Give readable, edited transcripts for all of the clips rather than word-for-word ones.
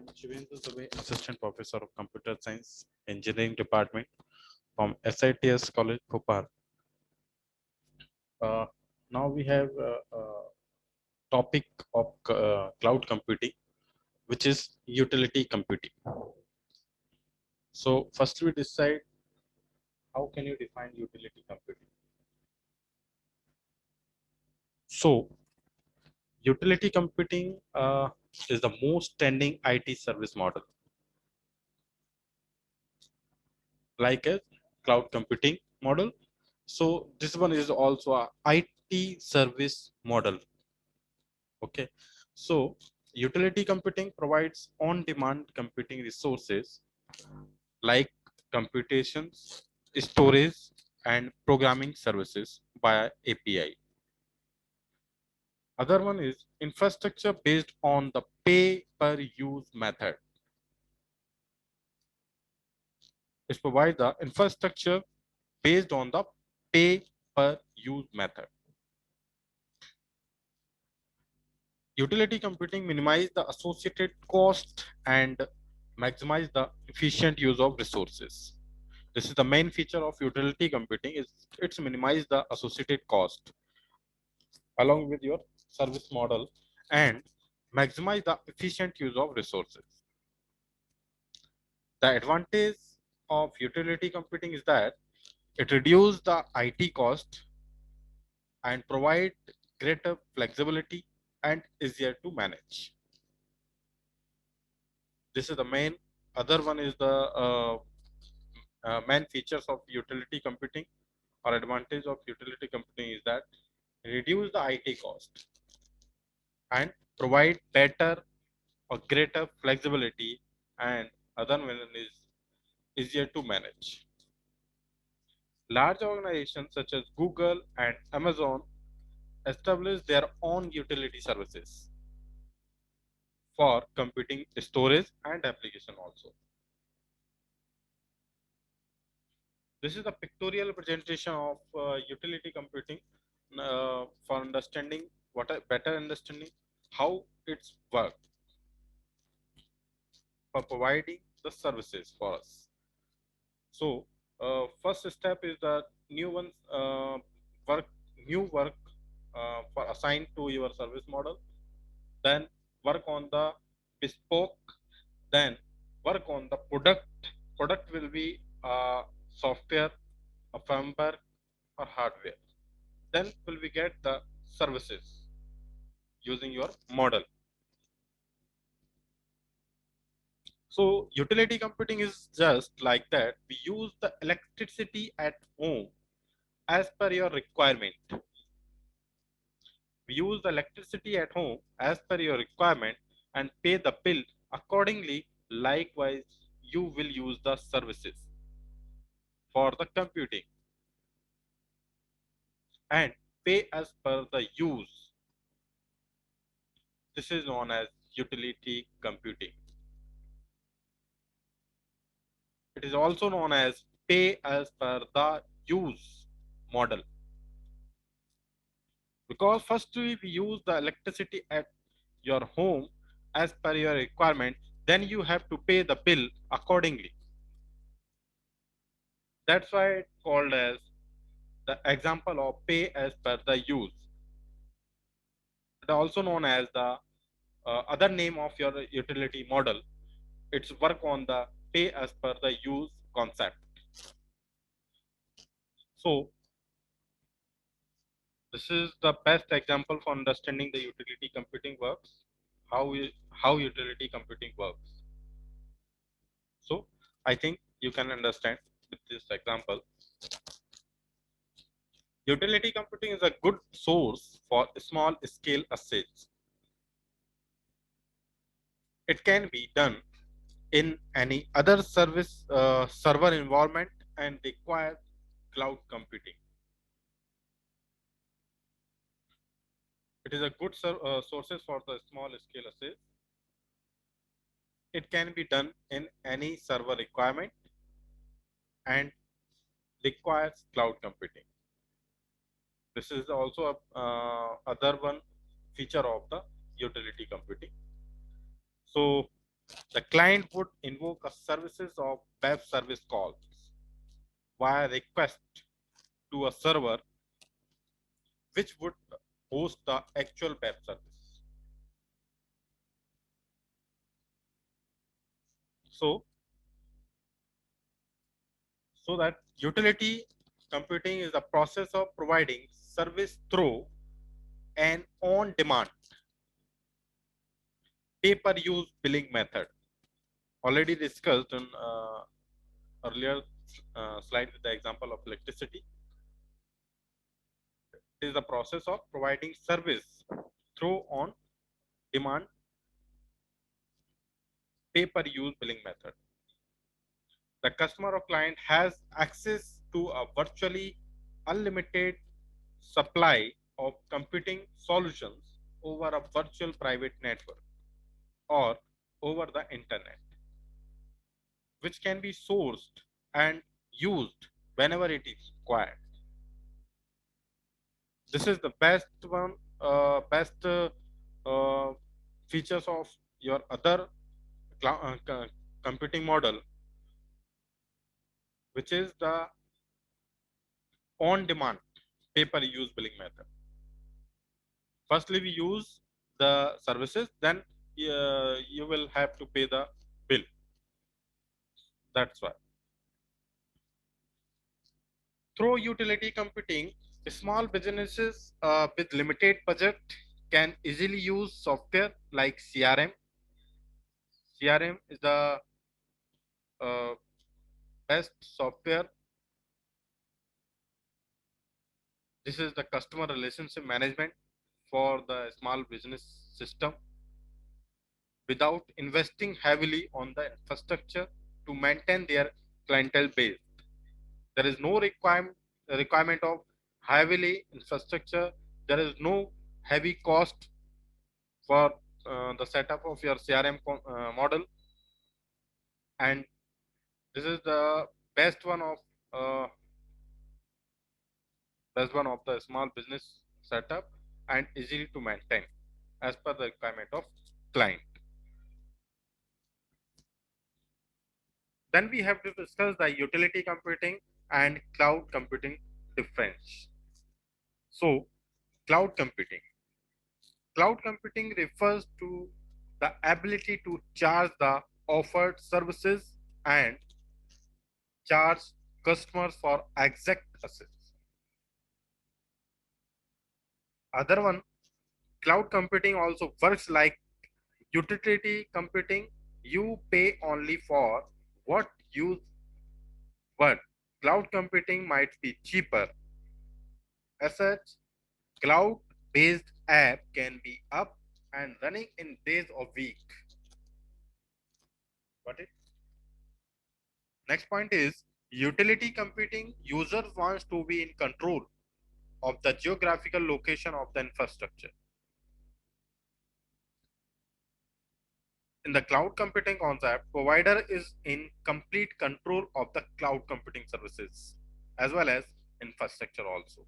I'm Shivendra Dubey, Assistant Professor of Computer Science Engineering Department from SITS College, Bhopal. Uh, Now we have a topic of cloud computing, which is utility computing. So first we decide how can you define utility computing. So utility computing is the most trending IT service model, like a cloud computing model. So this one is also a IT service model. Okay. So utility computing provides on-demand computing resources like computations, storage, and programming services via API. Other one is infrastructure based on the pay-per-use method. It provides the infrastructure based on the pay-per-use method. Utility computing minimize the associated cost and maximize the efficient use of resources. This is the main feature of utility computing is it's minimize the associated cost along with your service model and maximize the efficient use of resources. The advantage of utility computing is that it reduces the IT cost and provide greater flexibility and easier to manage. This is the main. Other one is the main features of utility computing or advantage of utility computing is that reduce the IT cost and provide better or greater flexibility, and other one is easier to manage. Large organizations such as Google and Amazon establish their own utility services for computing storage and application also. This is the pictorial presentation of utility computing for understanding what a better understanding how it's work for providing the services for us. So first step is the new ones work new work for assigned to your service model, then work on the bespoke, then work on the product will be software, a firmware or hardware, then will we get the services using your model. So utility computing is just like that. We use the electricity at home as per your requirement. We use the electricity at home as per your requirement and pay the bill accordingly. Likewise, you will use the services for the computing and pay as per the use. This is known as utility computing. It is also known as pay as per the use model. Because first we use the electricity at your home as per your requirement, then you have to pay the bill accordingly. That's why it's called as the example of pay as per the use. It also known as the other name of your utility model. It's work on the pay as per the use concept. So this is the best example for understanding the utility computing works, how utility computing works. So I think you can understand with this example. Utility computing is a good source for small scale assets. It can be done in any other service server environment and require cloud computing. It is a good sources for the small scale assets. It can be done in any server requirement and requires cloud computing. This is also a other one feature of the utility computing. So The client would invoke a services of web service calls via request to a server which would host the actual web service. So, so that utility computing is the process of providing service through an on-demand pay-per-use billing method. Already discussed in earlier slide with the example of electricity. It is the process of providing service through on-demand pay-per-use billing method. The customer or client has access to a virtually unlimited supply of computing solutions over a virtual private network or over the internet, which can be sourced and used whenever it is required. This is the best one, best uh, features of your other computing model, which is the on-demand pay-per-use billing method. Firstly, we use the services, then you will have to pay the bill. That's why. Through utility computing, small businesses with limited budget can easily use software like CRM. CRM is the uh, best software. This is the customer relationship management for the small business system without investing heavily on the infrastructure to maintain their clientele base. There is no requirement of heavily infrastructure. There is no heavy cost for the setup of your CRM model, and this is the best one of uh, the small business setup and easy to maintain as per the requirement of client. Then we have to discuss the utility computing and cloud computing difference. So, cloud computing. Cloud computing refers to the ability to charge the offered services and charge customers for exact assets. Other one, cloud computing also works like utility computing. You pay only for what you want. Cloud computing might be cheaper. As such, cloud-based app can be up and running in days or week. Got it? Next point is utility computing. Users wants to be in control of the geographical location of the infrastructure. In the cloud computing concept, provider is in complete control of the cloud computing services as well as infrastructure also.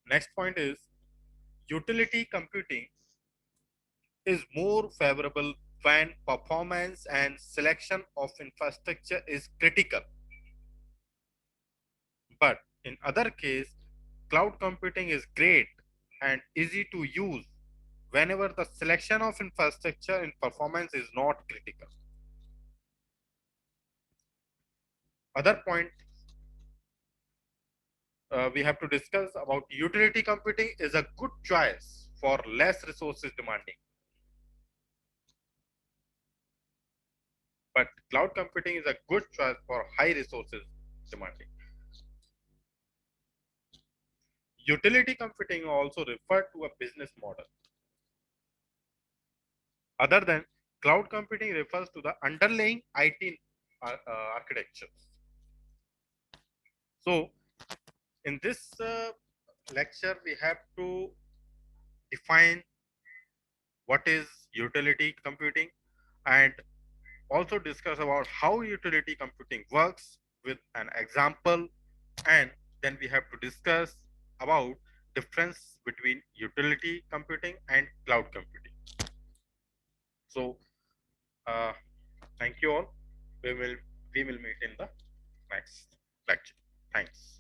Next point is utility computing is more favorable when performance and selection of infrastructure is critical. But in other case, cloud computing is great and easy to use whenever the selection of infrastructure and performance is not critical. Other point we have to discuss about utility computing is a good choice for less resources demanding. But cloud computing is a good choice for high resources demanding. Utility computing also referred to a business model. Other than cloud computing refers to the underlying IT architecture. So in this lecture, we have to define what is utility computing and also discuss about how utility computing works with an example, and then we have to discuss about difference between utility computing and cloud computing. So thank you all. We will meet in the next lecture. Thanks.